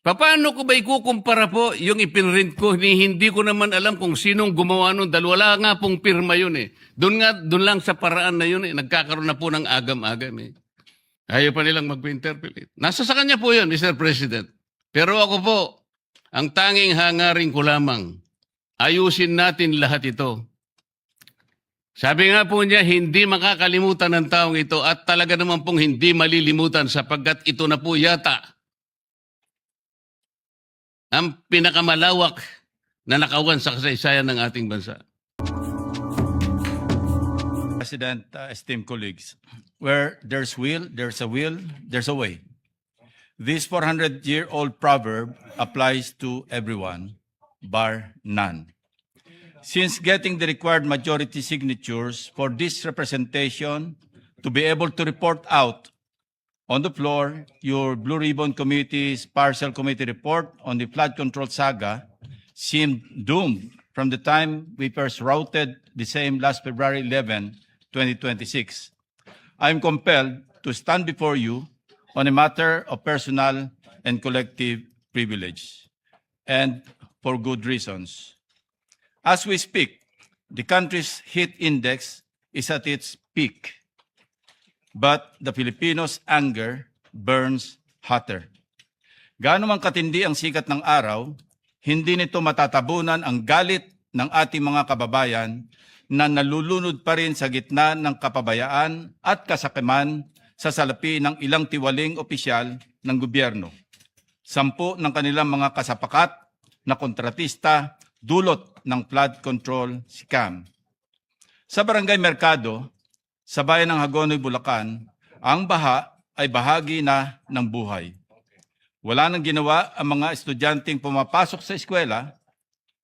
Paano ko ba ikukumpara po yung ipinrint ko? Hindi ko naman alam kung sinong gumawa nun dahil wala nga pong pirma yun eh. Doon lang sa paraan na yun eh. Nagkakaroon na po ng agam-agam eh. Ayaw pa nilang mag-interpolate. Nasa sa kanya po yun, Mr. President. Pero ako po, ang tanging hangarin ko lamang, ayusin natin lahat ito. Sabi nga po niya, hindi makakalimutan ng taong ito at talaga naman pong hindi malilimutan sapagkat ito na po yata ang pinakamalawak na nakawan sa kasaysayan ng ating bansa. President, esteemed colleagues, where there's will, there's a way. This 400-year-old proverb applies to everyone, bar none. Since getting the required majority signatures for this representation to be able to report out on the floor your Blue Ribbon Committee's partial committee report on the flood control saga seemed doomed from the time we first routed the same last February 11, 2026. I am compelled to stand before you on a matter of personal and collective privilege, and for good reasons. As we speak, the country's heat index is at its peak, but the Filipinos' anger burns hotter. Gaano man katindi ang sikat ng araw, hindi nito matatabunan ang galit ng ating mga kababayan na nalulunod pa rin sa gitna ng kapabayaan at kasakiman sa salapi ng ilang tiwaling opisyal ng gobyerno. 10 ng kanilang mga kasapakat na kontratista dulot ng flood control scam. Sa Barangay Mercado, sa bayan ng Hagonoy, Bulacan, ang baha ay bahagi na ng buhay. Wala nang ginawa ang mga estudyanteng pumapasok sa eskwela,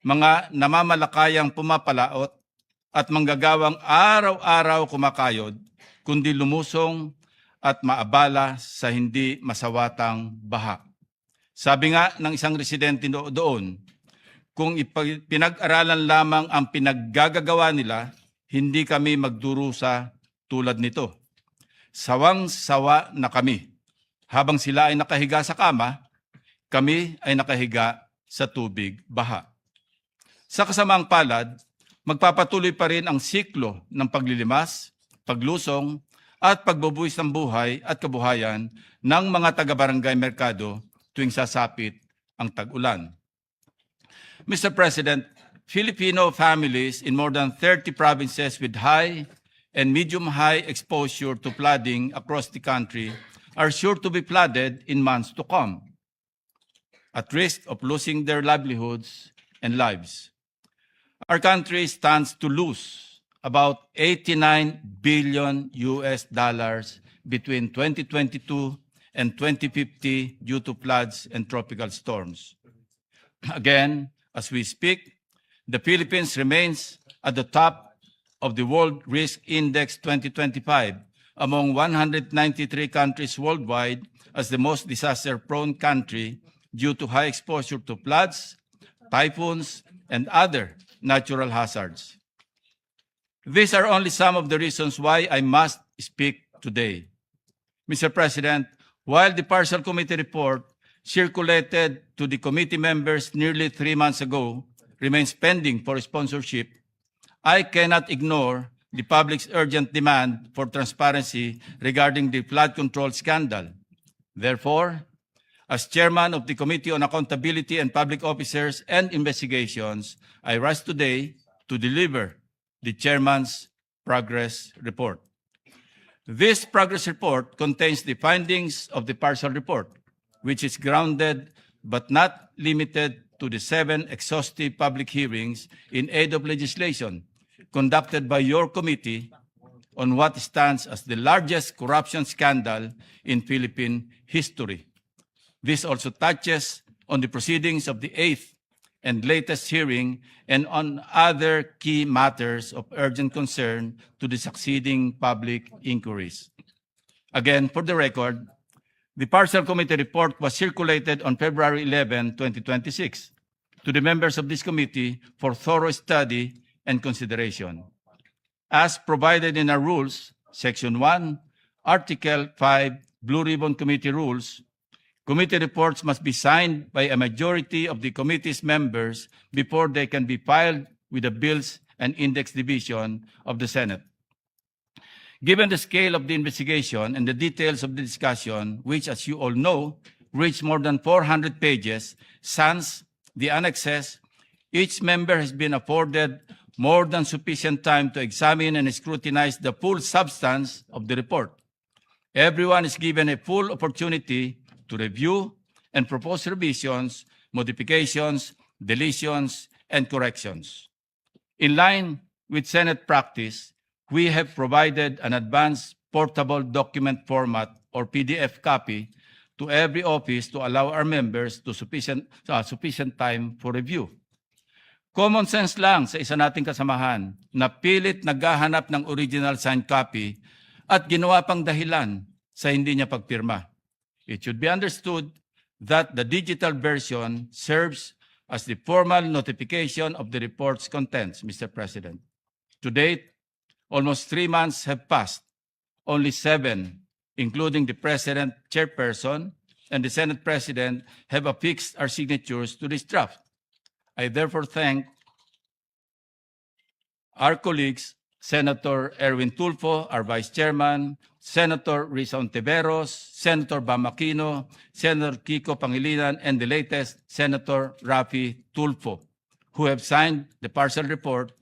mga namamalakayang pumapalaot at manggagawang araw-araw kumakayod, kundi lumusong at maabala sa hindi masawatang baha. Sabi nga ng isang residente doon, kung pinag-aralan lamang ang pinaggagawa nila, hindi kami magdurusa tulad nito. Sawang-sawa na kami. Habang sila ay nakahiga sa kama, kami ay nakahiga sa tubig baha. Sa kasamaang palad, magpapatuloy pa rin ang siklo ng paglilimas, paglusong, at pagbubuwis ng buhay at kabuhayan ng mga taga-Barangay Mercado tuwing sasapit ang tag-ulan. Mr. President, Filipino families in more than 30 provinces with high and medium-high exposure to flooding across the country are sure to be flooded in months to come, at risk of losing their livelihoods and lives. Our country stands to lose about $89 billion between 2022 and 2050 due to floods and tropical storms. Again, as we speak, the Philippines remains at the top of the World Risk Index 2025 among 193 countries worldwide as the most disaster-prone country due to high exposure to floods, typhoons, and other natural hazards. These are only some of the reasons why I must speak today. Mr. President, while the partial committee report circulated to the committee members nearly 3 months ago remains pending for sponsorship, I cannot ignore the public's urgent demand for transparency regarding the flood control scandal. Therefore, as chairman of the Committee on Accountability and Public Officers and Investigations, I rise today to deliver the chairman's progress report. This progress report contains the findings of the partial report, which is grounded but not limited to the 7 exhaustive public hearings in aid of legislation conducted by your committee on what stands as the largest corruption scandal in Philippine history. This also touches on the proceedings of the 8th and latest hearing and on other key matters of urgent concern to the succeeding public inquiries. Again, for the record, the partial committee report was circulated on February 11, 2026 to the members of this committee for thorough study and consideration. As provided in our rules, Section 1, Article 5, Blue Ribbon Committee Rules, Committee reports must be signed by a majority of the committee's members before they can be filed with the Bills and Index Division of the Senate. Given the scale of the investigation and the details of the discussion, which, as you all know, reached more than 400 pages, sans the annexes, each member has been afforded more than sufficient time to examine and scrutinize the full substance of the report. Everyone is given a full opportunity to review and propose revisions, modifications, deletions, and corrections. In line with Senate practice, we have provided an advanced portable document format or PDF copy to every office to allow our members to sufficient time for review. Common sense lang sa isa nating kasamahan na pilit naghahanap ng original signed copy at ginawa pang dahilan sa hindi niya pagpirma. It should be understood that the digital version serves as the formal notification of the report's contents, Mr. President. To date, almost 3 months have passed. Only 7, including the President, Chairperson, and the Senate President, have affixed our signatures to this draft. I therefore thank our colleagues, Senator Erwin Tulfo, our Vice Chairman, Senator Risa Ontiveros, Senator Bam Aquino, Senator Kiko Pangilinan, and the latest, Senator Rafi Tulfo, who have signed the partial report.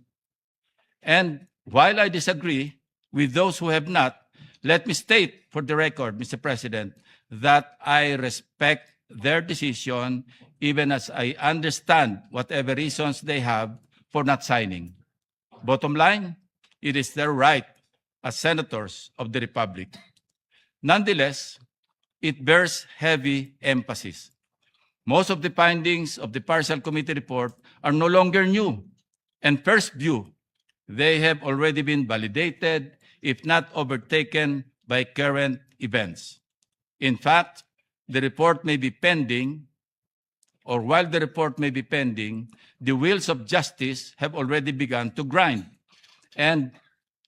And while I disagree with those who have not, let me state for the record, Mr. President, that I respect their decision, even as I understand whatever reasons they have for not signing. Bottom line, it is their right as senators of the Republic. Nonetheless, it bears heavy emphasis. Most of the findings of the partial committee report are no longer new, and first view, they have already been validated, if not overtaken, by current events. In fact, the report may be pending, or while the report may be pending, the wheels of justice have already begun to grind. And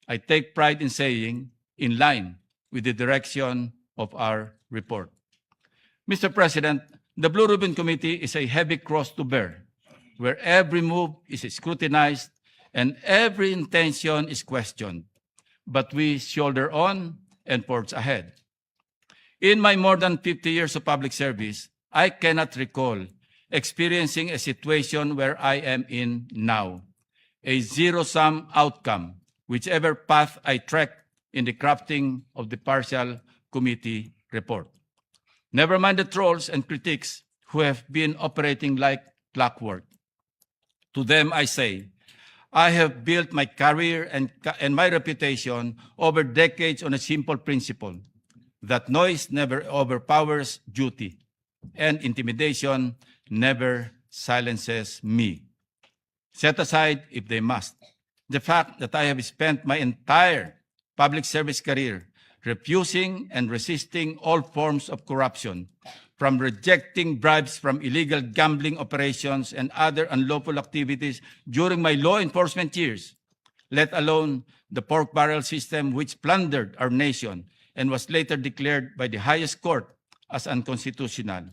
I take pride in saying, in line with the direction of our report. Mr. President, the Blue Ribbon Committee is a heavy cross to bear, where every move is scrutinized and every intention is questioned. But we shoulder on and forge ahead. In my more than 50 years of public service, I cannot recall experiencing a situation where I am in now, a zero-sum outcome, whichever path I trek in the crafting of the partial committee report. Never mind the trolls and critics who have been operating like clockwork. To them I say, I have built my career and my reputation over decades on a simple principle, that noise never overpowers duty, and intimidation never silences me. Set aside, if they must, the fact that I have spent my entire public service career refusing and resisting all forms of corruption, from rejecting bribes from illegal gambling operations and other unlawful activities during my law enforcement years, let alone the pork barrel system which plundered our nation and was later declared by the highest court as unconstitutional,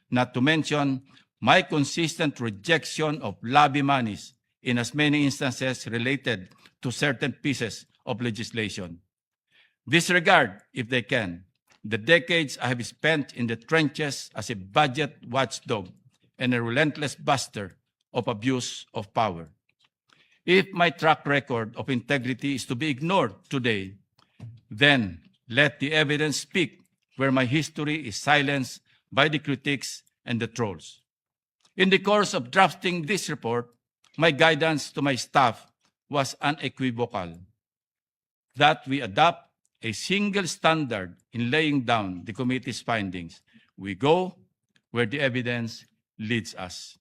not to mention my consistent rejection of lobby monies in as many instances related to certain pieces of legislation. Disregard, if they can, the decades I have spent in the trenches as a budget watchdog and a relentless buster of abuse of power. If my track record of integrity is to be ignored today, then let the evidence speak where my history is silenced by the critics and the trolls. In the course of drafting this report, my guidance to my staff was unequivocal, that we adopt a single standard in laying down the committee's findings. We go where the evidence leads us.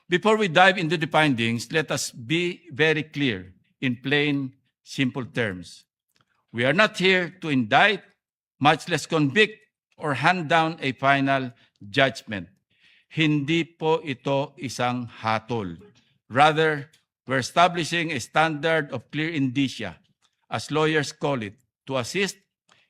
Before we dive into the findings, let us be very clear in plain, simple terms. We are not here to indict, much less convict, or hand down a final judgment. Hindi po ito isang hatol. Rather, we're establishing a standard of clear indicia, as lawyers call it, to assist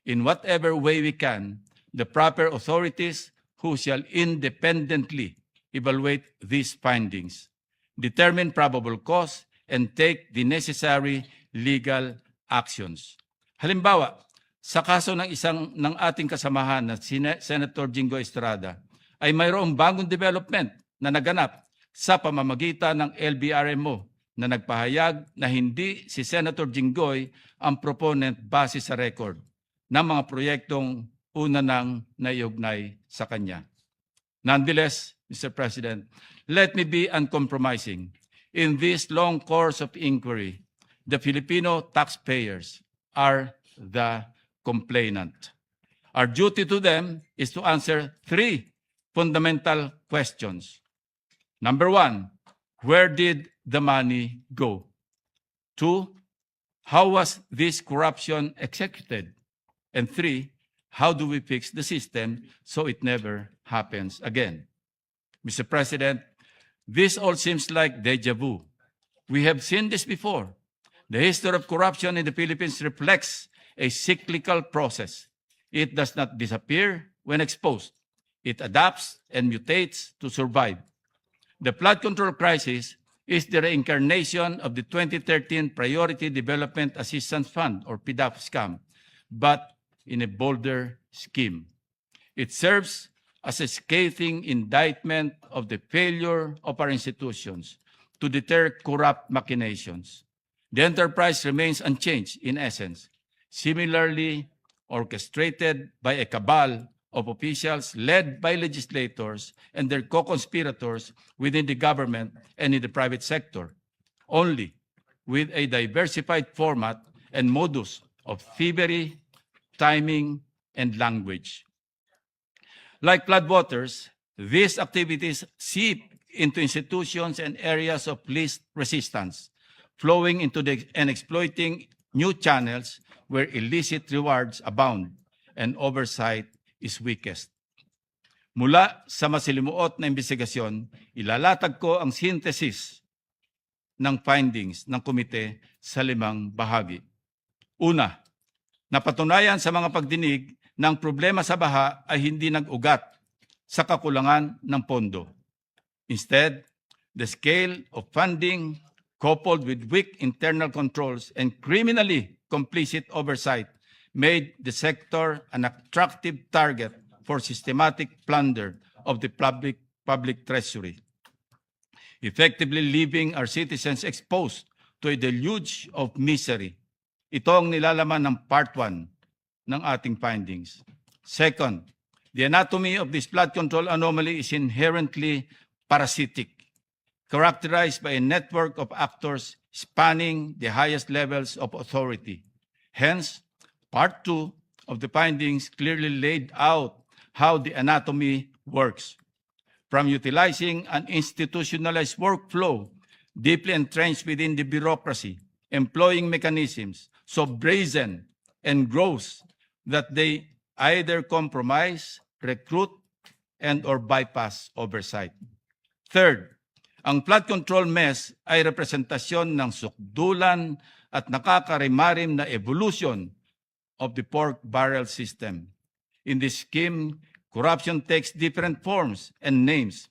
in whatever way we can the proper authorities who shall independently evaluate these findings, determine probable cause, and take the necessary legal actions. Halimbawa, sa kaso ng ating kasamahan na Senator Jingo Estrada, ay mayroong bagong development na naganap sa pamamagitan ng LBRMO na nagpahayag na hindi si Senator Jinggoy ang proponent base sa record ng mga proyektong una nang naiugnay sa kanya. Nonetheless, Mr. President, let me be uncompromising. In this long course of inquiry, the Filipino taxpayers are the complainant. Our duty to them is to answer three fundamental questions. Number one, where did the money go? Two, how was this corruption executed? And three, how do we fix the system so it never happens again? Mr. President, this all seems like deja vu. We have seen this before. The history of corruption in the Philippines reflects a cyclical process. It does not disappear when exposed. It adapts and mutates to survive. The flood control crisis is the reincarnation of the 2013 Priority Development Assistance Fund, or PDAF scam, but in a bolder scheme. It serves as a scathing indictment of the failure of our institutions to deter corrupt machinations. The enterprise remains unchanged in essence, similarly orchestrated by a cabal of officials led by legislators and their co-conspirators within the government and in the private sector, only with a diversified format and modus of thievery, timing, and language. Like floodwaters, these activities seep into institutions and areas of least resistance, flowing into and exploiting new channels where illicit rewards abound and oversight is weakest. Mula sa masilimuot na investigasyon, ilalatag ko ang synthesis ng findings ng komite sa 5 bahagi. Una, napatunayan sa mga pagdinig na ang problema sa baha ay hindi nag-ugat sa kakulangan ng pondo. Instead, the scale of funding coupled with weak internal controls and criminally complicit oversight made the sector an attractive target for systematic plunder of the public treasury, effectively leaving our citizens exposed to a deluge of misery. Ito ang nilalaman ng Part 1 ng ating findings. Second, the anatomy of this flood control anomaly is inherently parasitic, characterized by a network of actors spanning the highest levels of authority. Hence, Part 2 of the findings clearly laid out how the anatomy works. From utilizing an institutionalized workflow deeply entrenched within the bureaucracy, employing mechanisms so brazen and gross that they either compromise, recruit, and or bypass oversight. Third, ang flood control mess ay representasyon ng sukdulan at nakakarimarim na evolution of the pork barrel system. In this scheme, corruption takes different forms and names,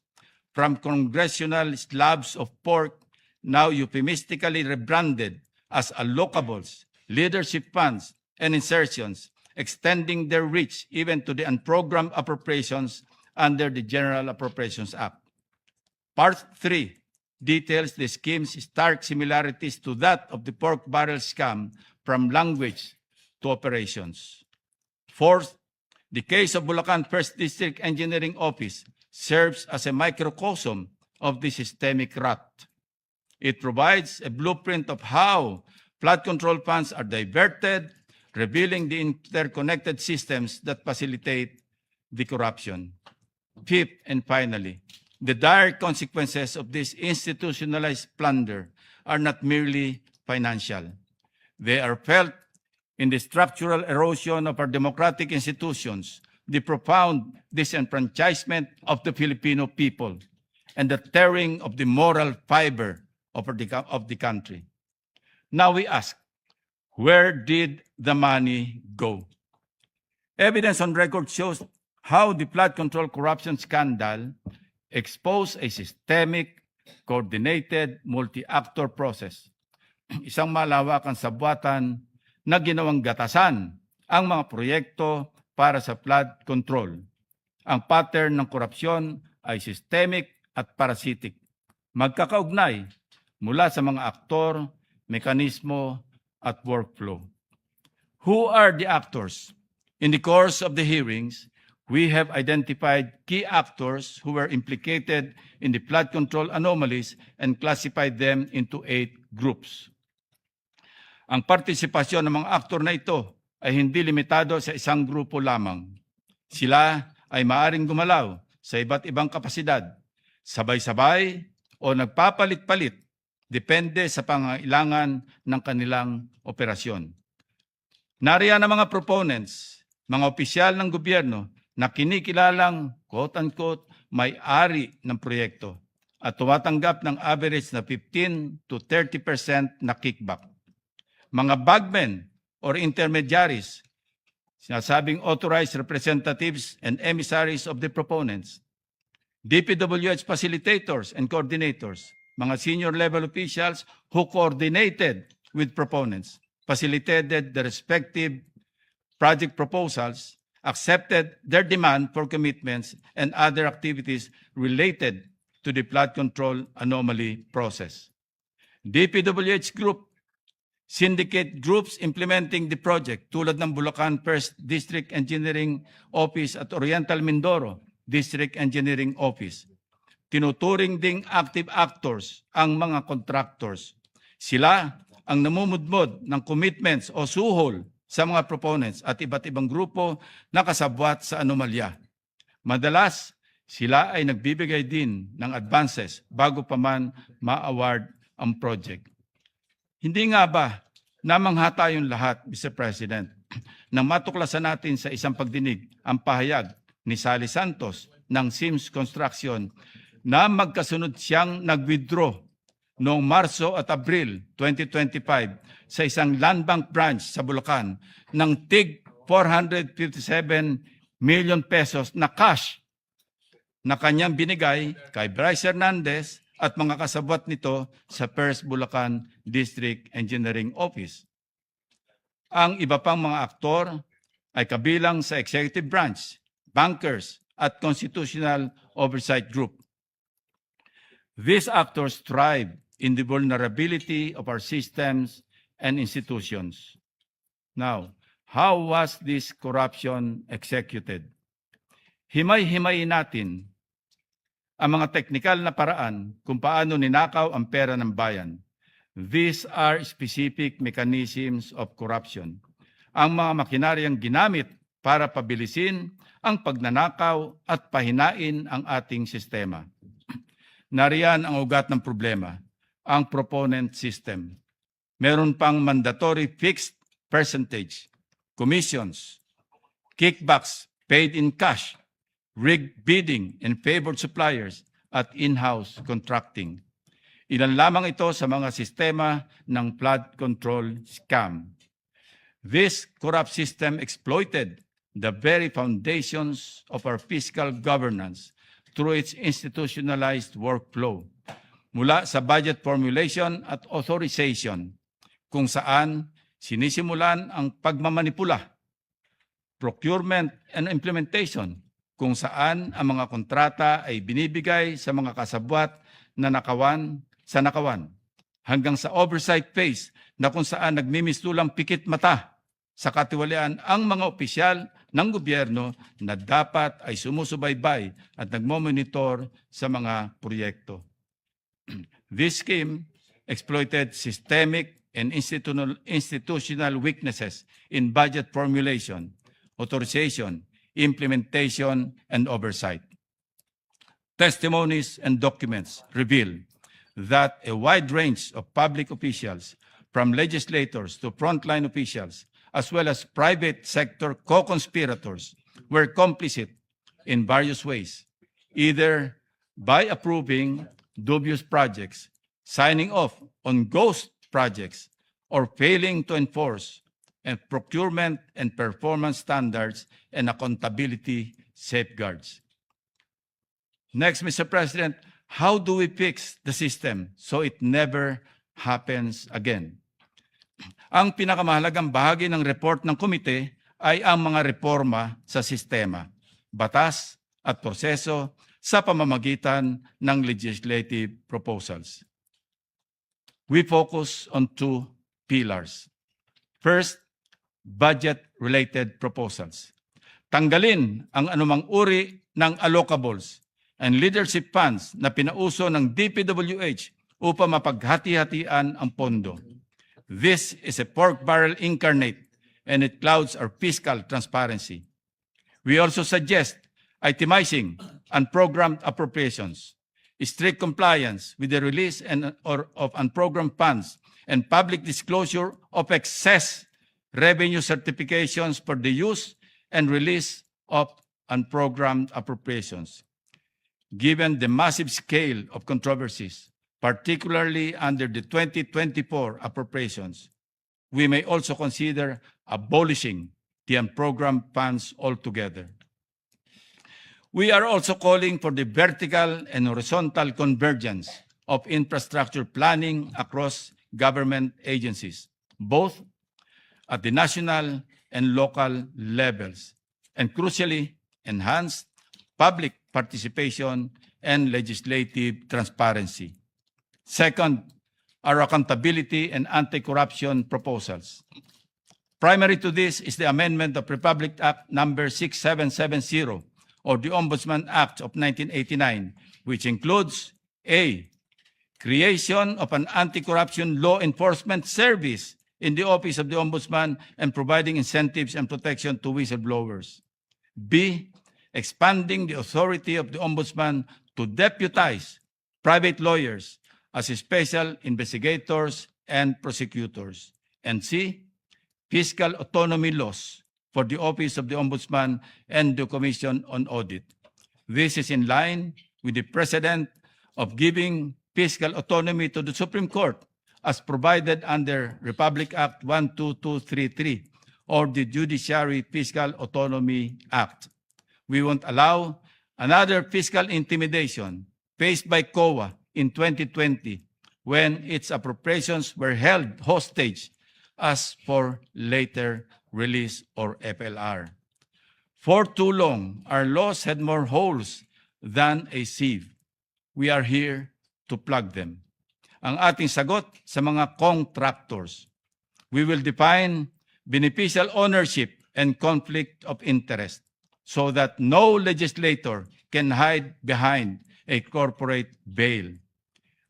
from congressional slabs of pork, now euphemistically rebranded as allocables, leadership funds, and insertions, extending their reach even to the unprogrammed appropriations under the General Appropriations Act. Part 3 details the scheme's stark similarities to that of the pork barrel scam from language to operations. Fourth, the case of Bulacan First District Engineering Office serves as a microcosm of the systemic rot. It provides a blueprint of how flood control funds are diverted, revealing the interconnected systems that facilitate the corruption. Fifth, and finally, the dire consequences of this institutionalized plunder are not merely financial. They are felt in the structural erosion of our democratic institutions, the profound disenfranchisement of the Filipino people, and the tearing of the moral fiber of the country. Now we ask, where did the money go? Evidence on record shows how the flood control corruption scandal exposed a systemic, coordinated, multi-actor process. Isang malawakang sabwatan na ginawang gatasan ang mga proyekto para sa flood control. Ang pattern ng korupsyon ay systemic at parasitic. Magkakaugnay mula sa mga aktor, mekanismo at workflow. Who are the actors? In the course of the hearings, we have identified key actors who were implicated in the flood control anomalies and classified them into 8 groups. Ang partisipasyon ng mga aktor na ito ay hindi limitado sa isang grupo lamang. Sila ay maaring gumalaw sa iba't ibang kapasidad, sabay-sabay o nagpapalit-palit, depende sa pangailangan ng kanilang operasyon. Nariyan ang mga proponents, mga opisyal ng gobyerno na kinikilalang quote-unquote may-ari ng proyekto at tumatanggap ng average na 15 to 30% na kickback. Mga bagmen or intermediaries, sinasabing authorized representatives and emissaries of the proponents, DPWH facilitators and coordinators, mga senior level officials who coordinated with proponents, facilitated the respective project proposals, accepted their demand for commitments and other activities related to the flood control anomaly process. DPWH Group, syndicate groups implementing the project tulad ng Bulacan First District Engineering Office at Oriental Mindoro District Engineering Office. Tinuturing ding active actors ang mga contractors. Sila ang namumudmod ng commitments o suhol sa mga proponents at iba't ibang grupo na kasabwat sa anomalya. Madalas, sila ay nagbibigay din ng advances bago pa man ma-award ang project. Hindi nga ba namangha tayong lahat, Mr. President, nang matuklasan natin sa isang pagdinig ang pahayag ni Sally Santos ng Sims Construction na magkasunod siyang nag-withdraw noong Marso at Abril 2025 sa isang land bank branch sa Bulacan ng tig 457 million pesos na cash na kanyang binigay kay Bryce Hernandez at mga kasabwat nito sa First Bulacan District Engineering Office. Ang iba pang mga aktor ay kabilang sa executive branch, bankers at constitutional oversight group. These actors thrive in the vulnerability of our systems and institutions. Now, how was this corruption executed? Himay-himayin natin ang mga teknikal na paraan kung paano ninakaw ang pera ng bayan. These are specific mechanisms of corruption. Ang mga makinaryang ginamit para pabilisin ang pagnanakaw at pahinain ang ating sistema. Nariyan ang ugat ng problema, ang proponent system. Meron pang mandatory fixed percentage, commissions, kickbacks paid in cash, rigged bidding and favored suppliers, at in-house contracting. Ilan lamang ito sa mga sistema ng flood control scam. This corrupt system exploited the very foundations of our fiscal governance through its institutionalized workflow, mula sa budget formulation at authorization, kung saan sinisimulan ang pagmamanipula, procurement and implementation, kung saan ang mga kontrata ay binibigay sa mga kasabwat na nakawan, hanggang sa oversight phase na kung saan nagmimistulang pikit mata sa katiwalian ang mga opisyal ng gobyerno na dapat ay sumusubaybay at nagmomonitor sa mga proyekto. This scheme exploited systemic and institutional weaknesses in budget formulation, authorization, implementation, and oversight. Testimonies and documents reveal that a wide range of public officials, from legislators to frontline officials, as well as private sector co-conspirators, were complicit in various ways, either by approving dubious projects, signing off on ghost projects, or failing to enforce and procurement and performance standards and accountability safeguards. Next, Mr. President, how do we fix the system so it never happens again? Ang pinakamahalagang bahagi ng report ng komite ay ang mga reforma sa sistema, batas at proseso sa pamamagitan ng legislative proposals. We focus on two pillars. First, budget-related proposals. Tanggalin ang anumang uri ng allocables and leadership funds na pinauso ng DPWH upang mapaghati-hatian ang pondo. This is a pork barrel incarnate and it clouds our fiscal transparency. We also suggest itemizing unprogrammed appropriations, strict compliance with the release of unprogrammed funds, and public disclosure of excess revenue certifications for the use and release of unprogrammed appropriations. Given the massive scale of controversies, particularly under the 2024 appropriations, we may also consider abolishing the unprogrammed funds altogether. We are also calling for the vertical and horizontal convergence of infrastructure planning across government agencies, both at the national and local levels, and crucially, enhance public participation and legislative transparency. Second, our accountability and anti-corruption proposals. Primary to this is the amendment of Republic Act number 6770, or the Ombudsman Act of 1989, which includes A, creation of an anti-corruption law enforcement service in the Office of the Ombudsman and providing incentives and protection to whistleblowers. B, expanding the authority of the Ombudsman to deputize private lawyers as special investigators and prosecutors. And C, fiscal autonomy laws for the Office of the Ombudsman and the Commission on Audit. This is in line with the precedent of giving fiscal autonomy to the Supreme Court as provided under Republic Act 12233 or the Judiciary Fiscal Autonomy Act. We won't allow another fiscal intimidation faced by COA in 2020 when its appropriations were held hostage as for later release or FLR. For too long, our laws had more holes than a sieve. We are here to plug them. Ang ating sagot sa mga contractors. We will define beneficial ownership and conflict of interest so that no legislator can hide behind a corporate veil.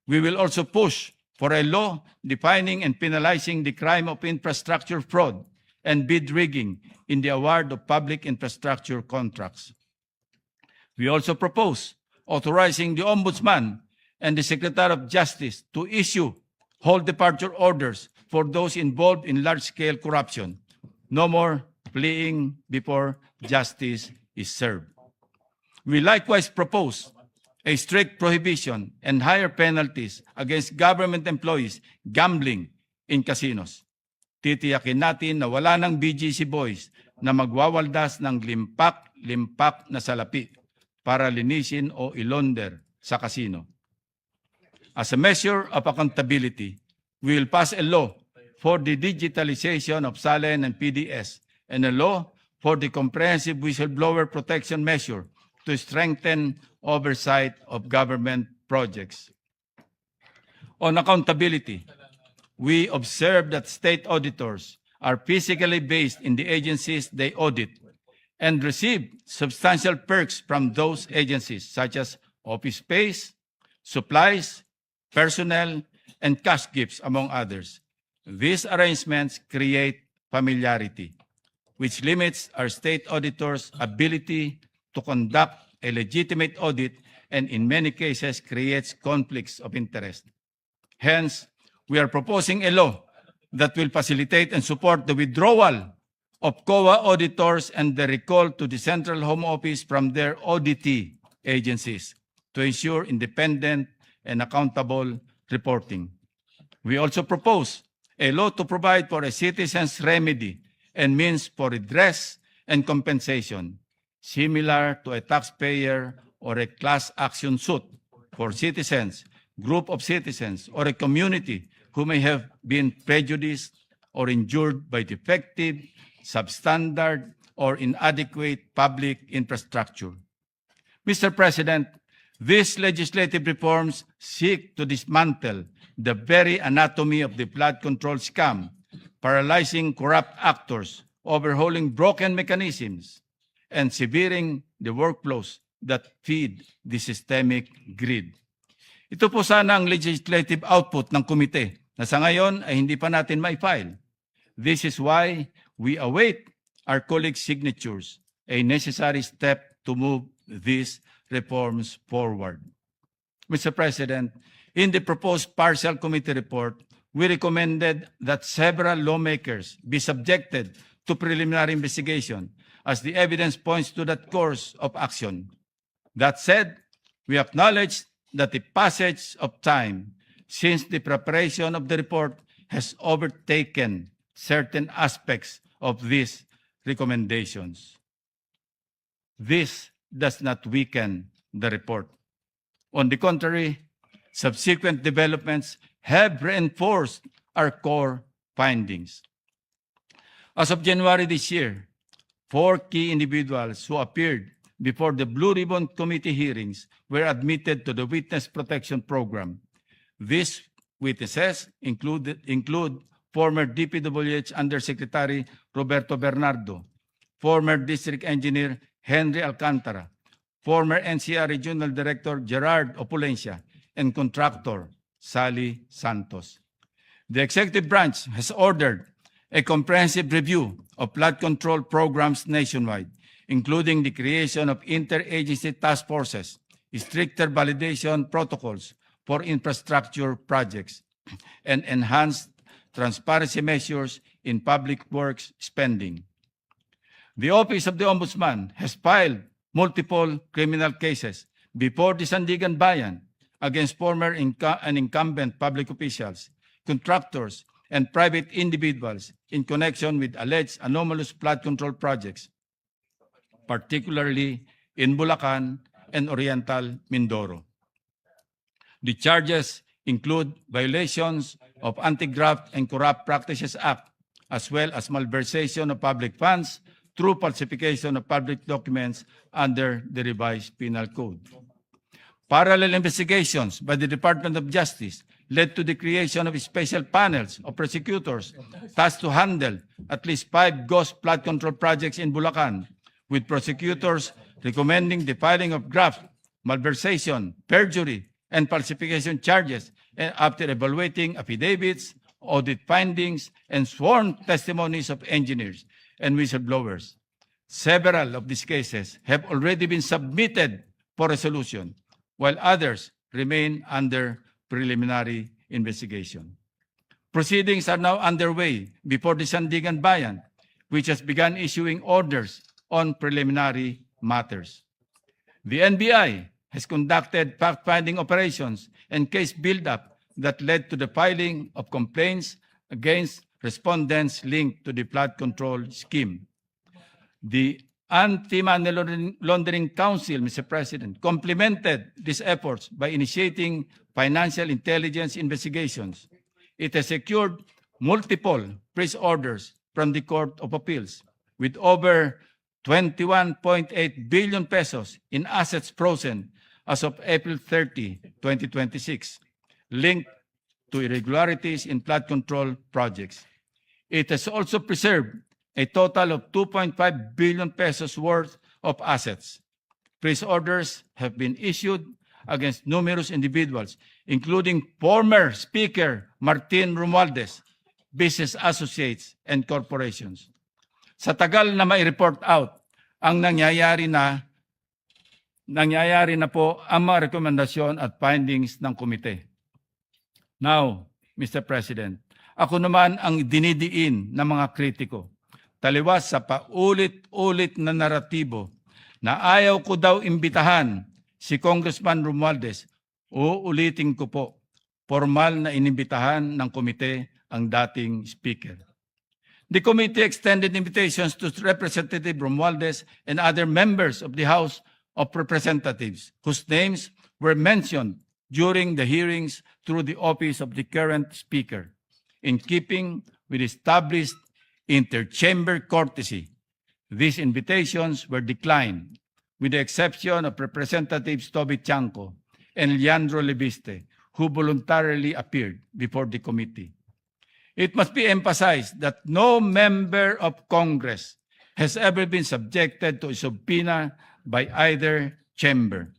We will also push for a law defining and penalizing the crime of infrastructure fraud and bid rigging in the award of public infrastructure contracts. We also propose authorizing the Ombudsman and the Secretary of Justice to issue whole departure orders for those involved in large-scale corruption. No more fleeing before justice is served. We likewise propose a strict prohibition and higher penalties against government employees gambling in casinos. Titiyakin natin na wala ng BGC boys na magwawaldas ng limpak na salapi para linisin o ilonder sa kasino. As a measure of accountability, we will pass a law for the digitalization of SALEN and PDS and a law for the comprehensive whistleblower protection measure to strengthen oversight of government projects. On accountability, we observe that state auditors are physically based in the agencies they audit and receive substantial perks from those agencies such as office space, supplies, personnel, and cash gifts, among others. These arrangements create familiarity, which limits our state auditors' ability to conduct a legitimate audit and in many cases creates conflicts of interest. Hence, we are proposing a law that will facilitate and support the withdrawal of COA auditors and the recall to the Central Home Office from their auditee agencies to ensure independent and accountable reporting. We also propose a law to provide for a citizen's remedy and means for redress and compensation. similar to a taxpayer or a class action suit for citizens, group of citizens, or a community who may have been prejudiced or injured by defective, substandard, or inadequate public infrastructure. Mr. President, these legislative reforms seek to dismantle the very anatomy of the flood control scam, paralyzing corrupt actors, overhauling broken mechanisms, and severing the workflows that feed the systemic greed. Ito po sana ang legislative output ng komite na sa ngayon ay hindi pa natin ma-file. This is why we await our colleagues' signatures, a necessary step to move these reforms forward. Mr. President, in the proposed partial committee report, we recommended that several lawmakers be subjected to preliminary investigation as the evidence points to that course of action. That said, we acknowledge that the passage of time since the preparation of the report has overtaken certain aspects of these recommendations. This does not weaken the report. On the contrary, subsequent developments have reinforced our core findings. As of January this year, 4 key individuals who appeared before the Blue Ribbon Committee hearings were admitted to the Witness Protection Program. These witnesses include former DPWH Undersecretary Roberto Bernardo, former District Engineer Henry Alcantara, former NCR Regional Director Gerard Opulencia, and contractor Sally Santos. The executive branch has ordered a comprehensive review of flood control programs nationwide, including the creation of interagency task forces, stricter validation protocols for infrastructure projects, and enhanced transparency measures in public works spending. The Office of the Ombudsman has filed multiple criminal cases before the Sandigan Bayan against former and incumbent public officials, contractors, and private individuals in connection with alleged anomalous flood control projects, particularly in Bulacan and Oriental Mindoro. The charges include violations of Anti-Graft and Corrupt Practices Act, as well as malversation of public funds through falsification of public documents under the revised penal code. Parallel investigations by the Department of Justice led to the creation of special panels of prosecutors tasked to handle at least 5 ghost flood control projects in Bulacan, with prosecutors recommending the filing of graft, malversation, perjury, and falsification charges after evaluating affidavits, audit findings, and sworn testimonies of engineers and whistleblowers. Several of these cases have already been submitted for resolution, while others remain under preliminary investigation. Proceedings are now underway before the Sandigan Bayan, which has begun issuing orders on preliminary matters. The NBI has conducted fact-finding operations and case build-up that led to the filing of complaints against respondents linked to the flood control scheme. The Anti-Money Laundering Council, Mr. President, complemented these efforts by initiating financial intelligence investigations. It has secured multiple freeze orders from the Court of Appeals, with over 21.8 billion pesos in assets frozen as of April 30, 2026, linked to irregularities in flood control projects. It has also preserved a total of 2.5 billion pesos worth of assets. Freeze orders have been issued against numerous individuals, including former Speaker Martin Romualdez, business associates, and corporations. Sa tagal na mai-report out ang nangyayari na po ang mga rekomendasyon at findings ng komite. Now, Mr. President, ako naman ang dinidiin ng mga kritiko, taliwas sa paulit-ulit na naratibo na ayaw ko daw imbitahan si Congressman Romualdez. Uulitin ko po, formal na inimbitahan ng komite ang dating speaker. The committee extended invitations to Representative Romualdez and other members of the House of Representatives whose names were mentioned during the hearings through the office of the current Speaker, in keeping with established interchamber courtesy. These invitations were declined, with the exception of Representatives Toby Chanco and Leandro Lebiste, who voluntarily appeared before the committee. It must be emphasized that no member of Congress has ever been subjected to a subpoena by either chamber.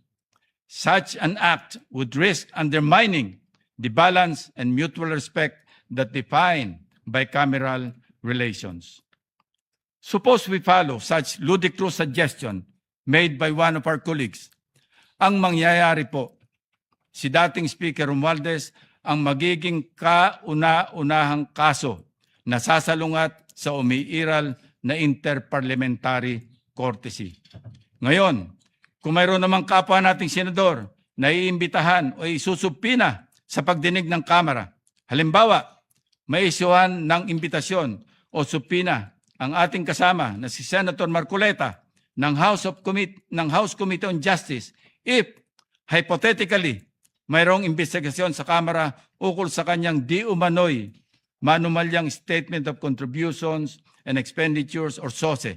Such an act would risk undermining the balance and mutual respect that define bicameral relations. Suppose we follow such ludicrous suggestion made by one of our colleagues. Ang mangyayari po, si dating Speaker Romualdez ang magiging kauna-unahang kaso na sasalungat sa umiiral na interparliamentary courtesy. Ngayon, kung mayroon namang kapwa nating senador na iimbitahan o isusubpina sa pagdinig ng Kamara, halimbawa, may isyuhan ng imbitasyon o subpina ang ating kasama na si Senator Marcoleta ng House Committee on Justice if, hypothetically, mayroong investigasyon sa Kamara ukol sa kanyang di umano'y manumalyang Statement of Contributions and Expenditures or SOSE.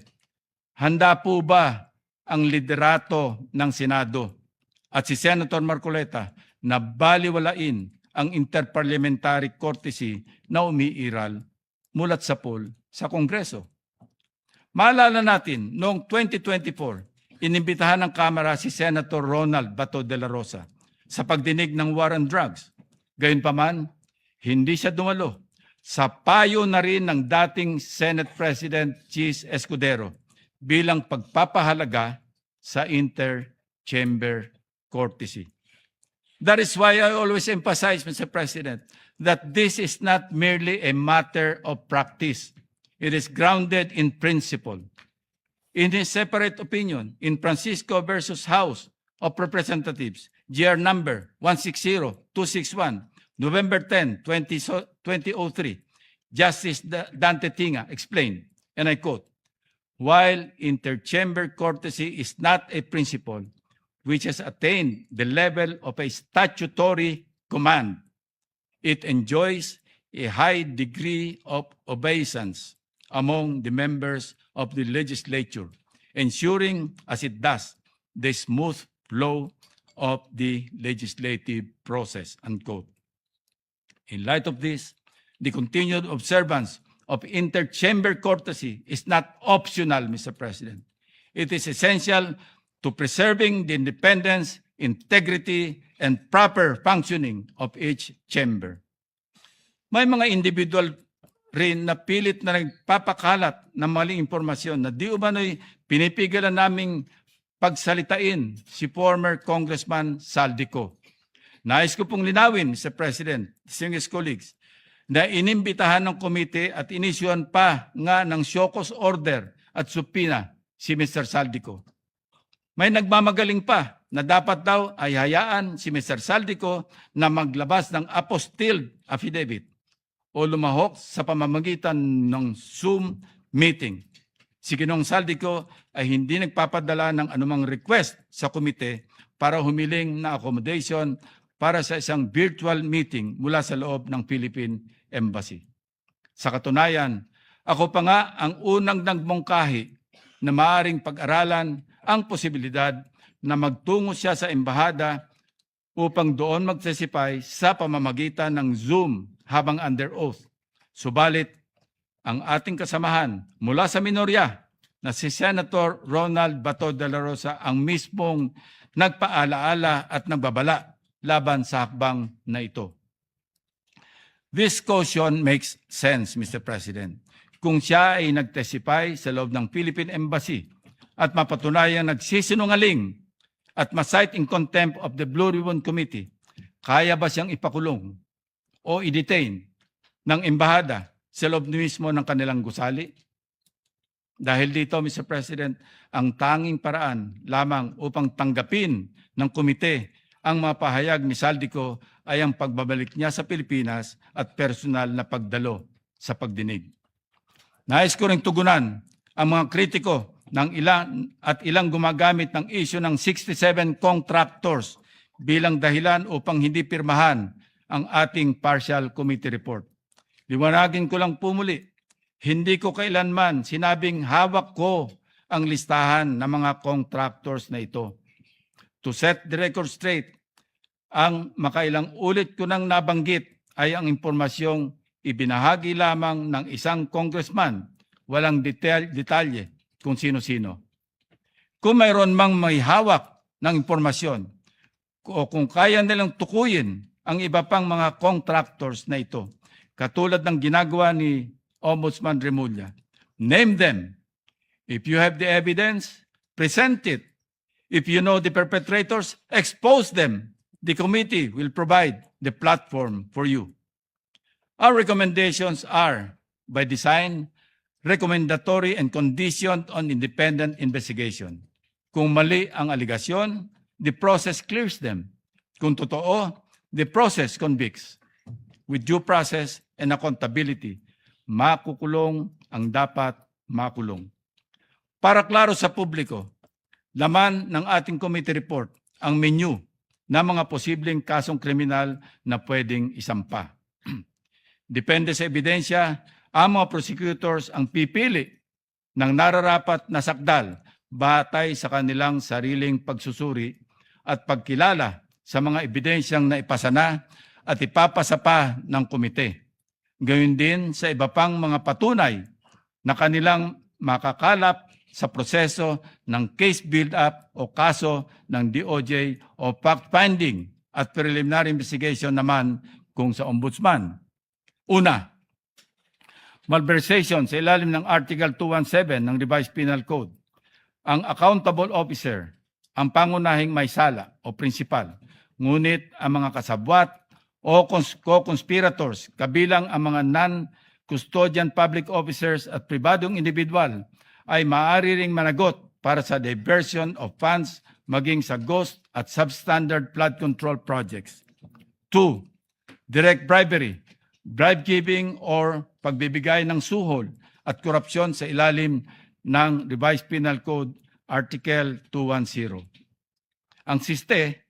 Handa po ba ang liderato ng Senado at si Senator Marcoleta na baliwalain ang interparliamentary courtesy na umiiral mulat sa pool sa Kongreso? Maalala natin, noong 2024, inimbitahan ng Kamara si Senator Ronald Bato de la Rosa sa pagdinig ng war on drugs. Gayunpaman, hindi siya dumalo. Sa payo na rin ng dating Senate President Chis Escudero bilang pagpapahalaga sa inter-chamber courtesy. That is why I always emphasize, Mr. President, that this is not merely a matter of practice. It is grounded in principle. In his separate opinion, in Francisco versus House of Representatives, GR number 160261, November 10, 2003, Justice Dante Tinga explained, and I quote, "While interchamber courtesy is not a principle which has attained the level of a statutory command, it enjoys a high degree of obeisance among the members of the legislature, ensuring, as it does, the smooth flow of the legislative process," unquote. In light of this, the continued observance of interchamber courtesy is not optional, Mr. President. It is essential to preserving the independence, integrity, and proper functioning of each chamber. May mga individual rin na pilit na nagpapakalat ng maling impormasyon na di umano'y pinipigilan naming pagsalitain si former Congressman Saldico. Nais ko pong linawin, Mr. President, distinguished colleagues, na inimbitahan ng komite at inisyuhan pa nga ng show cause order at subpoena si Mr. Saldico. May nagmamagaling pa na dapat daw ay hayaan si Mr. Saldico na maglabas ng apostilled affidavit o lumahok sa pamamagitan ng Zoom meeting. Si Ginong Saldico ay hindi nagpapadala ng anumang request sa komite para humiling na accommodation para sa isang virtual meeting mula sa loob ng Philippine Embassy. Sa katunayan, ako pa nga ang unang nagmungkahi na maaaring pag-aralan ang posibilidad na magtungo siya sa embahada upang doon mag-testify sa pamamagitan ng Zoom habang under oath. Subalit, ang ating kasamahan mula sa minorya na si Senator Ronald Bato de la Rosa ang mismong nagpaalaala at nagbabala laban sa hakbang na ito. This caution makes sense, Mr. President. Kung siya ay nag-testify sa loob ng Philippine Embassy at mapatunayang nagsisinungaling at ma-cite in contempt of the Blue Ribbon Committee, kaya ba siyang ipakulong o i-detain ng embahada sa loob mismo ng kanilang gusali? Dahil dito, Mr. President, ang tanging paraan lamang upang tanggapin ng komite ang mga pahayag ni Saldico ay ang pagbabalik niya sa Pilipinas at personal na pagdalo sa pagdinig. Nais ko ring tugunan ang mga kritiko ng ilang gumagamit ng issue ng 67 contractors bilang dahilan upang hindi pirmahan ang ating partial committee report. Liwanagin ko lang po muli, hindi ko kailanman sinabing hawak ko ang listahan ng mga contractors na ito. To set the record straight, ang makailang ulit ko nang nabanggit ay ang impormasyong ibinahagi lamang ng isang congressman, walang detalye kung sino-sino. Kung mayroon mang may hawak ng impormasyon o kung kaya nilang tukuyin ang iba pang mga contractors na ito, katulad ng ginagawa ni Ombudsman Remulla, name them. If you have the evidence, present it. If you know the perpetrators, expose them. The committee will provide the platform for you. Our recommendations are, by design, recommendatory and conditioned on independent investigation. Kung mali ang aligasyon, the process clears them. Kung totoo, the process convicts. With due process and accountability, makukulong ang dapat makulong. Para klaro sa publiko, laman ng ating committee report ang menu ng mga posibleng kasong kriminal na pwedeng isampa. Depende sa ebidensya, ang mga prosecutors ang pipili ng nararapat na sakdal batay sa kanilang sariling pagsusuri at pagkilala sa mga ebidensyang naipasa na at ipapasa pa ng komite. Gayun din sa iba pang mga patunay na kanilang makakalap sa proseso ng case build-up o kaso ng DOJ o fact-finding at preliminary investigation naman kung sa ombudsman. Una, malversation sa ilalim ng Article 217 ng Revised Penal Code. Ang accountable officer, ang pangunahing may sala o principal, ngunit ang mga kasabwat o co-conspirators, kabilang ang mga non-custodian public officers at pribadong individual, ay maaari ring managot para sa diversion of funds maging sa ghost at substandard flood control projects. 2. Direct bribery, bribe-giving or pagbibigay ng suhol at korupsyon sa ilalim ng Revised Penal Code Article 210. Ang siste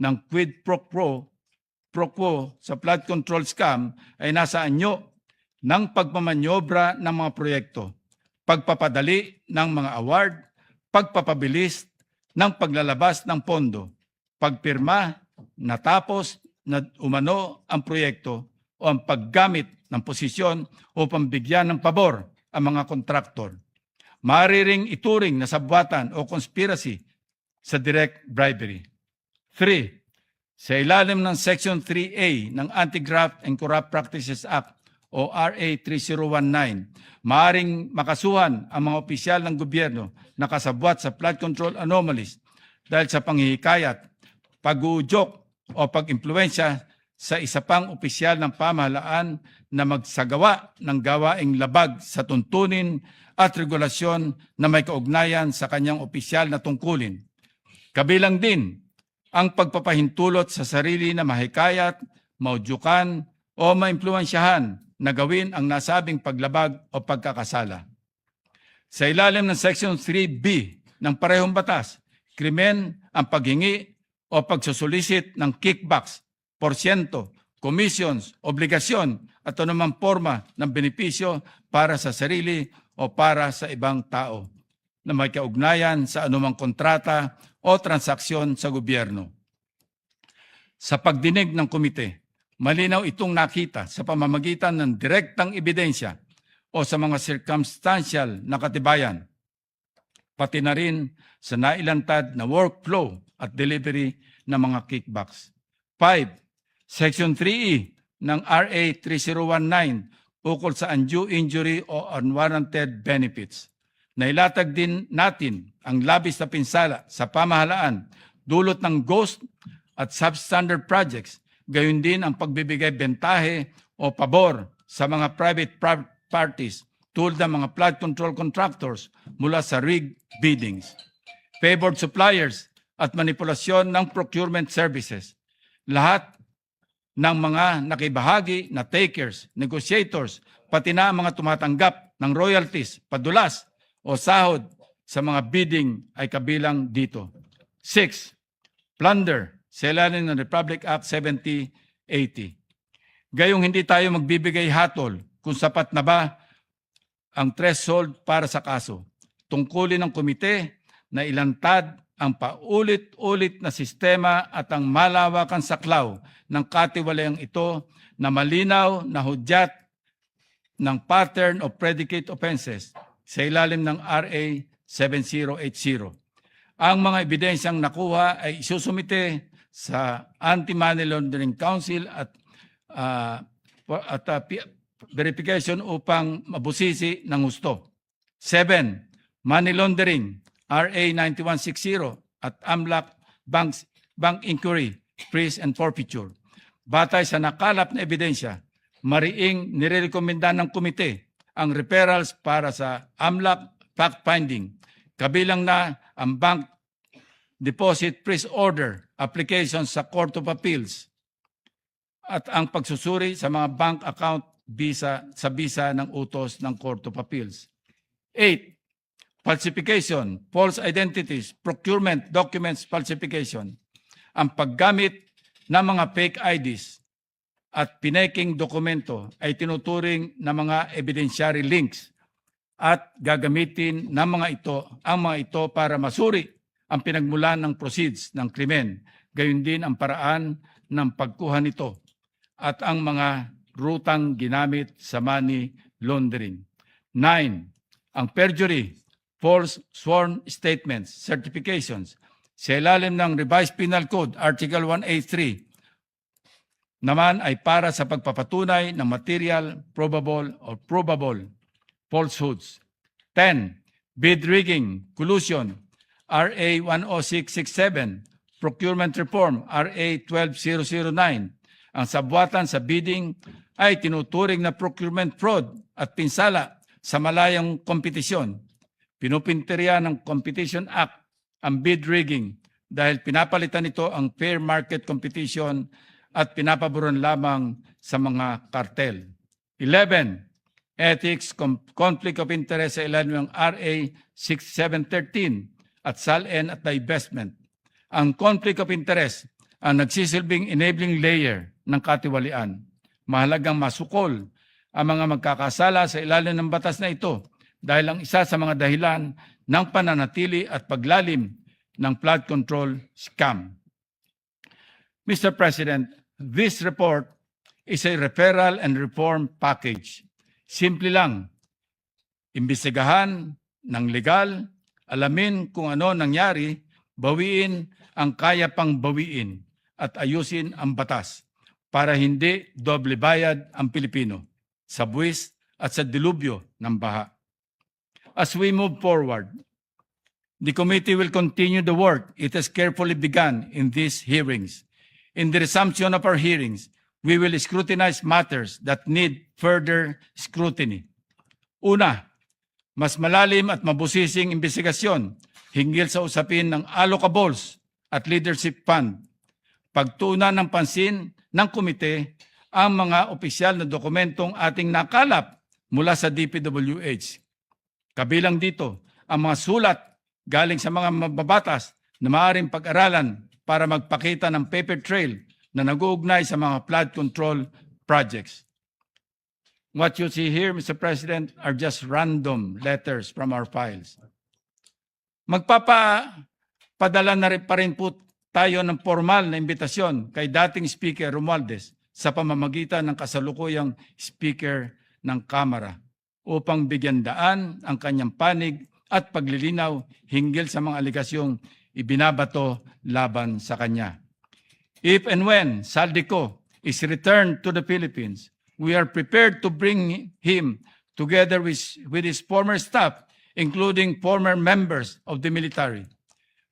ng quid pro quo sa flood control scam ay nasa anyo ng pagmamanyobra ng mga proyekto, pagpapadali ng mga award, pagpapabilis ng paglalabas ng pondo, pagpirma, natapos na umano ang proyekto o ang paggamit ng posisyon upang bigyan ng pabor ang mga kontraktor. Maaari ring ituring na sabwatan o conspiracy sa direct bribery. 3. Sa ilalim ng Section 3A ng Anti-Graft and Corrupt Practices Act o RA 3019, maaaring makasuhan ang mga opisyal ng gobyerno na kasabwat sa flood control anomalies dahil sa panghihikayat, pag-uudyok o pag-impluensya sa isa pang opisyal ng pamahalaan na magsagawa ng gawaing labag sa tuntunin at regulasyon na may kaugnayan sa kanyang opisyal na tungkulin. Kabilang din ang pagpapahintulot sa sarili na mahikayat, maudyukan o maimpluwensyahan na gawin ang nasabing paglabag o pagkakasala. Sa ilalim ng Section 3B ng parehong batas, krimen ang paghingi o pagsusulisit ng kickbacks, porsyento, commissions, obligasyon at anumang forma ng benepisyo para sa sarili o para sa ibang tao na may kaugnayan sa anumang kontrata o transaksyon sa gobyerno. Sa pagdinig ng komite, malinaw itong nakita sa pamamagitan ng direktang ebidensya o sa mga circumstantial na katibayan, pati na rin sa nailantad na workflow at delivery ng mga kickbacks. 5. Section 3E ng RA 3019 ukol sa undue injury o unwarranted benefits. Nailatag din natin ang labis na pinsala sa pamahalaan dulot ng ghost at substandard projects, gayon din ang pagbibigay bentahe o pabor sa mga private parties tulad ng mga flood control contractors mula sa rigged biddings, favored suppliers at manipulasyon ng procurement services. Lahat ng mga nakibahagi na takers, negotiators, pati na ang mga tumatanggap ng royalties, padulas o sahod sa mga bidding ay kabilang dito. 6. Plunder sa ilalim ng Republic Act 7080. Gayong hindi tayo magbibigay hatol kung sapat na ba ang threshold para sa kaso. Tungkulin ng komite na ilantad ang paulit-ulit na sistema at ang malawakan saklaw ng katiwalayang ito na malinaw na hudyat ng pattern of predicate offenses sa ilalim ng RA 7080. Ang mga ebidensyang nakuha ay isusumite sa Anti-Money Laundering Council at verification upang mabusisi ng husto. 7. Money Laundering, RA 9160 at AMLAC Bank Inquiry, Freeze and Forfeiture. Batay sa nakalap na ebidensya, mariing nirekomenda ng komite ang referrals para sa AMLAC fact-finding, kabilang na ang Bank Deposit Freeze Order application sa Court of Appeals at ang pagsusuri sa mga bank account visa ng utos ng Court of Appeals. 8. Falsification, false identities, procurement documents falsification. Ang paggamit ng mga fake IDs at pineking dokumento ay tinuturing na mga evidentiary links at gagamitin ng ang mga ito para masuri ang pinagmulan ng proceeds ng krimen, gayon din ang paraan ng pagkuha nito at ang mga rutang ginamit sa money laundering. 9. Ang perjury, false sworn statements, certifications sa ilalim ng Revised Penal Code, Article 183, naman ay para sa pagpapatunay ng material, probable or provable falsehoods. 10. Bid rigging, collusion, RA 10667, procurement reform, RA 12009. Ang sabwatan sa bidding ay tinuturing na procurement fraud at pinsala sa malayang kompetisyon. Pinupinteriya ng Competition Act ang bid rigging dahil pinapalitan nito ang fair market competition at pinapaboran lamang sa mga kartel. 11. Ethics, conflict of interest sa ilalim ng RA 6713 at SALN at divestment. Ang conflict of interest ang nagsisilbing enabling layer ng katiwalian. Mahalagang masukol ang mga magkakasala sa ilalim ng batas na ito dahil ang isa sa mga dahilan ng pananatili at paglalim ng flood control scam. Mr. President, this report is a referral and reform package. Simple lang, imbestigahan ng legal, alamin kung ano nangyari, bawiin ang kaya pang bawiin at ayusin ang batas para hindi doble bayad ang Pilipino sa buwis at sa dilubyo ng baha. As we move forward, the committee will continue the work it has carefully begun in these hearings. In the resumption of our hearings, we will scrutinize matters that need further scrutiny. Una, mas malalim at mabusising investigasyon hinggil sa usapin ng allocables at leadership fund. Pagtuunan ng pansin ng komite ang mga opisyal na dokumentong ating nakalap mula sa DPWH. Kabilang dito ang mga sulat galing sa mga mababatas na maaaring pag-aralan para magpakita ng paper trail na nag-uugnay sa mga flood control projects. What you see here, Mr. President, are just random letters from our files. Magpapadala na rin pa rin po tayo ng formal na imbitasyon kay dating Speaker Romualdez sa pamamagitan ng kasalukuyang Speaker ng Kamara upang bigyan daan ang kanyang panig at paglilinaw hinggil sa mga aligasyong ibinabato laban sa kanya. If and when Saldico is returned to the Philippines, we are prepared to bring him together with his former staff, including former members of the military.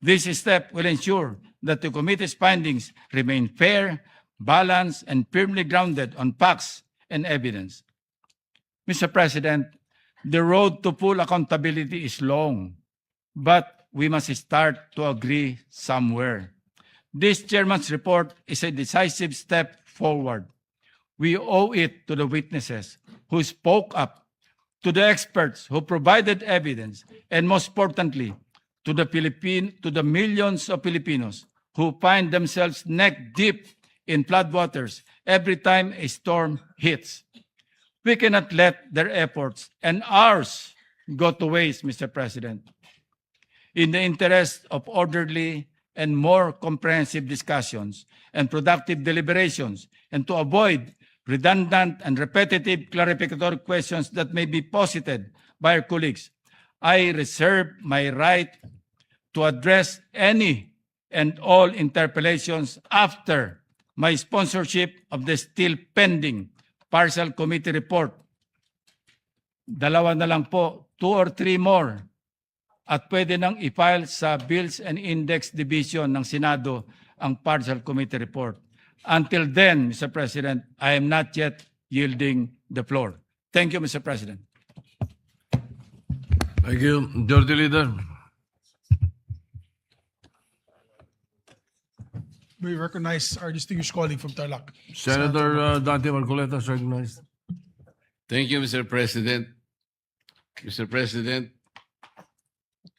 This step will ensure that the committee's findings remain fair, balanced, and firmly grounded on facts and evidence. Mr. President, the road to full accountability is long, but we must start to agree somewhere. This chairman's report is a decisive step forward. We owe it to the witnesses who spoke up to the experts who provided evidence, and most importantly, to the millions of Filipinos who find themselves neck deep in floodwaters every time a storm hits. We cannot let their efforts and ours go to waste, Mr. President. In the interest of orderly and more comprehensive discussions and productive deliberations, and to avoid redundant and repetitive clarificatory questions that may be posited by our colleagues, I reserve my right to address any and all interpellations after my sponsorship of the still pending partial committee report. Dalawa na lang po, 2 or 3 more. At pwede nang i-file sa Bills and Index Division ng Senado ang partial committee report. Until then, Mr. President, I am not yet yielding the floor. Thank you, Mr. President. Thank you. Majority Leader. We recognize our distinguished colleague from Tarlac. Senator Dante Marcoleta is recognized. Thank you, Mr. President. Mr. President,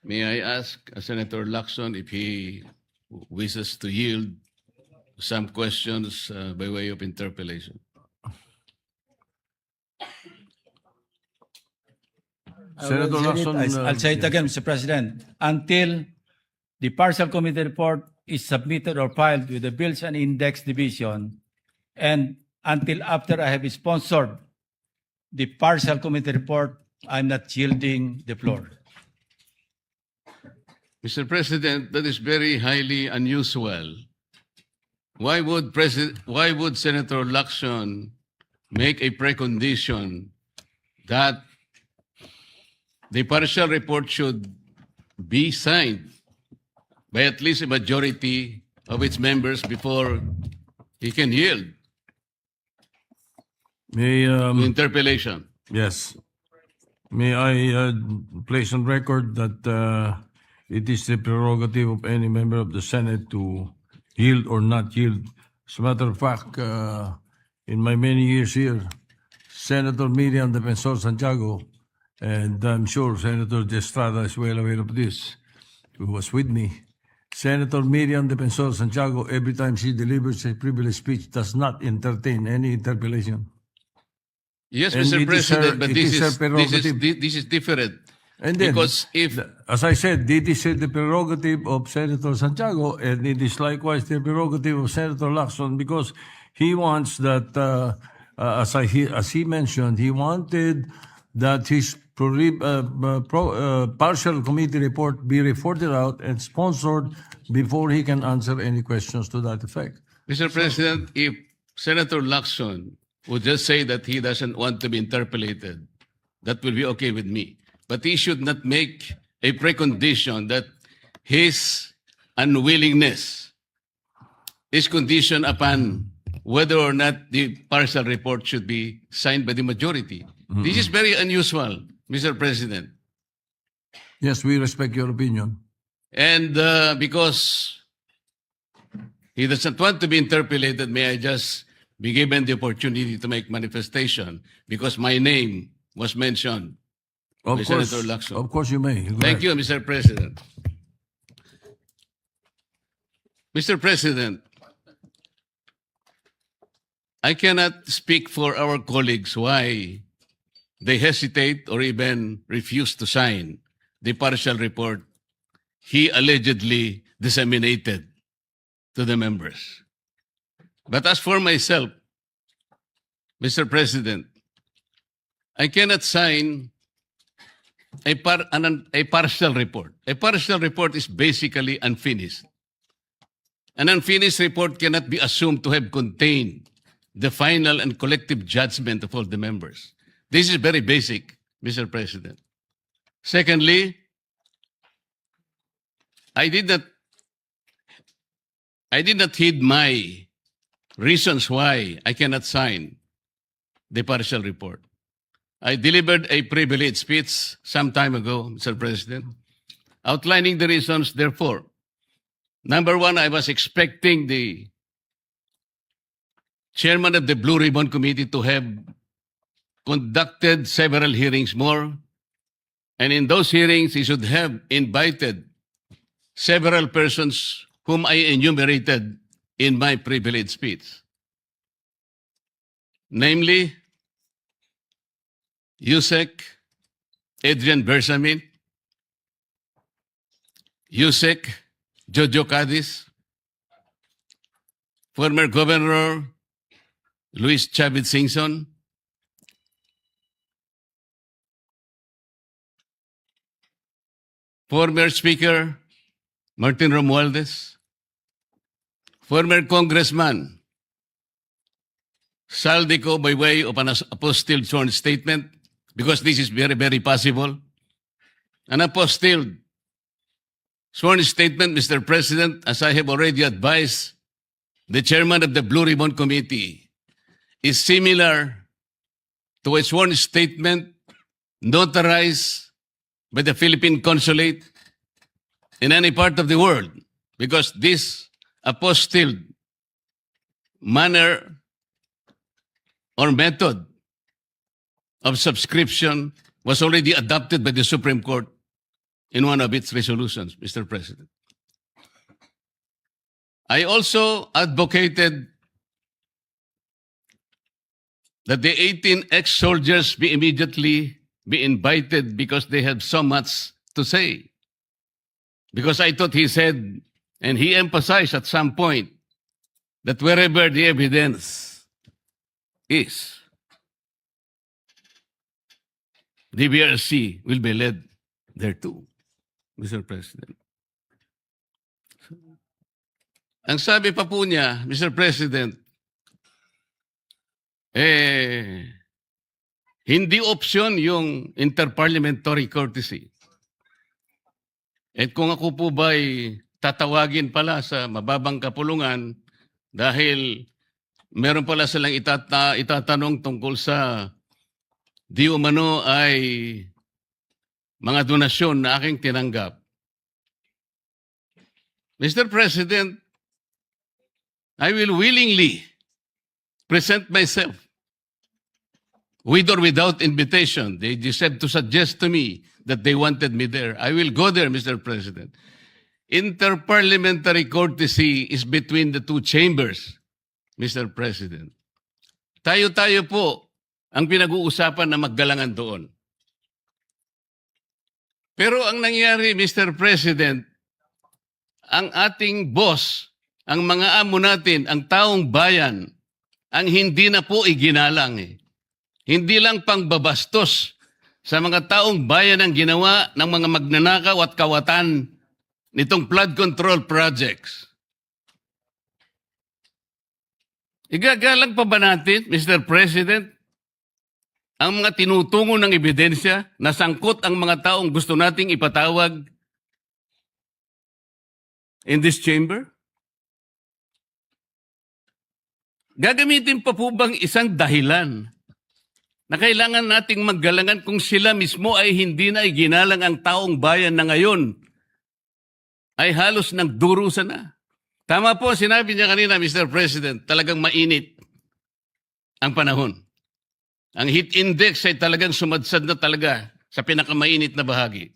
may I ask Senator Lacson if he wishes to yield some questions by way of interpellation? Senator Lacson. I'll say it again, Mr. President. Until the partial committee report is submitted or filed with the Bills and Index Division, and until after I have sponsored the partial committee report, I'm not yielding the floor. Mr. President, that is very highly unusual. Why would Senator Lacson make a precondition that the partial report should be signed by at least a majority of its members before he can yield May, to interpellation? yes. May I place on record that it is the prerogative of any member of the Senate to yield or not yield. As a matter of fact, in my many years here, Senator Miriam Defensor Santiago, and I'm sure Senator De Estrada is well aware of this, who was with me. Senator Miriam Defensor Santiago, every time she delivers a privileged speech, does not entertain any interpellation. Yes, And Mr. it is President, her- but it this is her is prerogative. this is different. And then, Because if as I said, it is the prerogative of Senator Santiago, and it is likewise the prerogative of Senator Lacson, because he wants that, as he mentioned, he wanted that his partial committee report be reported out and sponsored before he can answer any questions to that effect. Mr. President, if Senator Lacson would just say that he doesn't want to be interpellated, that will be okay with me. But he should not make a precondition that his unwillingness is conditioned upon whether or not the partial report should be signed by the majority. This is very unusual, Mr. President. Yes, we respect your opinion. And because he doesn't want to be interpellated, may I just be given the opportunity to make manifestation because my name was mentioned. Of By course, Senator Lacson. of course you may. Go Thank ahead. you, Mr. President. Mr. President, I cannot speak for our colleagues why they hesitate or even refuse to sign the partial report he allegedly disseminated to the members. But as for myself, Mr. President, I cannot sign a partial report. A partial report is basically unfinished. An unfinished report cannot be assumed to have contained the final and collective judgment of all the members. This is very basic, Mr. President. Secondly, I did not heed my reasons why I cannot sign the partial report. I delivered a privileged speech some time ago, Mr. President, outlining the reasons, therefore. Number one, I was expecting the chairman of the Blue Ribbon Committee to have conducted several hearings more. And in those hearings, he should have invited several persons whom I enumerated in my privilege speech. Namely, Yusek Adrian Bersamin, Yusek Jojo Cadiz, former Governor Luis Chavez Singson, former Speaker Martin Romualdez, former Congressman Saldico by way of an apostilled sworn statement, because this is very, very possible. An apostilled sworn statement, Mr. President, as I have already advised the chairman of the Blue Ribbon Committee, is similar to a sworn statement notarized by the Philippine Consulate in any part of the world, because this apostilled manner or method of subscription was already adopted by the Supreme Court in one of its resolutions, Mr. President. I also advocated that the 18 ex-soldiers be immediately be invited because they have so much to say. Because I thought he said, and he emphasized at some point, that wherever the evidence is, the BRC will be led thereto, Mr. President. Ang sabi pa po niya, Mr. President, hindi option yung interparliamentary courtesy. At kung ako po ba'y tatawagin pala sa mababang kapulungan dahil meron pala silang itatanong tungkol sa di umano ay mga donasyon na aking tinanggap. Mr. President, I will willingly present myself with or without invitation. They just have to suggest to me that they wanted me there. I will go there, Mr. President. Interparliamentary courtesy is between the two chambers, Mr. President. Tayo-tayo po ang pinag-uusapan na maggalangan doon. Pero ang nangyari, Mr. President, ang ating boss, ang mga amo natin, ang taong bayan, ang hindi na po iginalang eh. Hindi lang pangbabastos sa mga taong bayan ang ginawa ng mga magnanakaw at kawatan nitong flood control projects. Igagalang pa ba natin, Mr. President, ang mga tinutungo ng ebidensya na sangkot ang mga taong gusto nating ipatawag in this chamber? Gagamitin pa po bang isang dahilan na kailangan nating maggalangan kung sila mismo ay hindi na iginalang ang taong bayan na ngayon ay halos nagdurusa na? Tama po, sinabi niya kanina, Mr. President, talagang mainit ang panahon. Ang heat index ay talagang sumadsad na talaga sa pinakamainit na bahagi.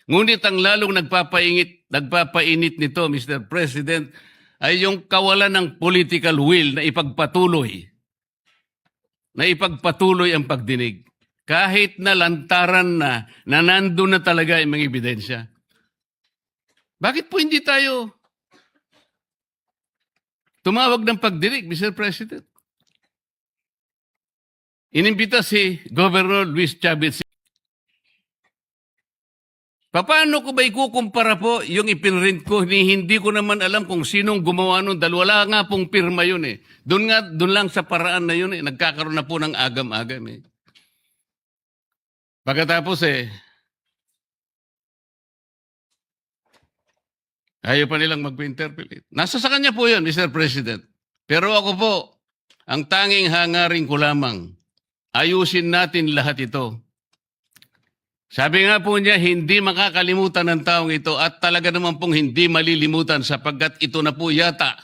Ngunit ang lalong nagpapainit nito, Mr. President, ay yung kawalan ng political will na ipagpatuloy ang pagdinig. Kahit na lantaran na nandun na talaga ang mga ebidensya. Bakit po hindi tayo tumawag ng pagdinig, Mr. President? Inimbita si Governor Luis Chavez. Paano ko ba ikukumpara po yung ipinrint ko? Hindi ko naman alam kung sinong gumawa nun dahil wala nga pong pirma yun eh. Doon lang sa paraan na yun eh. Nagkakaroon na po ng agam-agam eh. Pagkatapos ayaw pa nilang mag-interpolate. Nasa sa kanya po yun, Mr. President. Pero ako po, ang tanging hangarin ko lamang, ayusin natin lahat ito. Sabi nga po niya, hindi makakalimutan ng taong ito at talaga naman pong hindi malilimutan sapagkat ito na po yata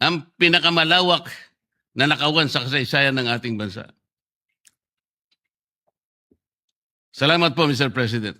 ang pinakamalawak na nakawan sa kasaysayan ng ating bansa. Salamat po, Mr. President.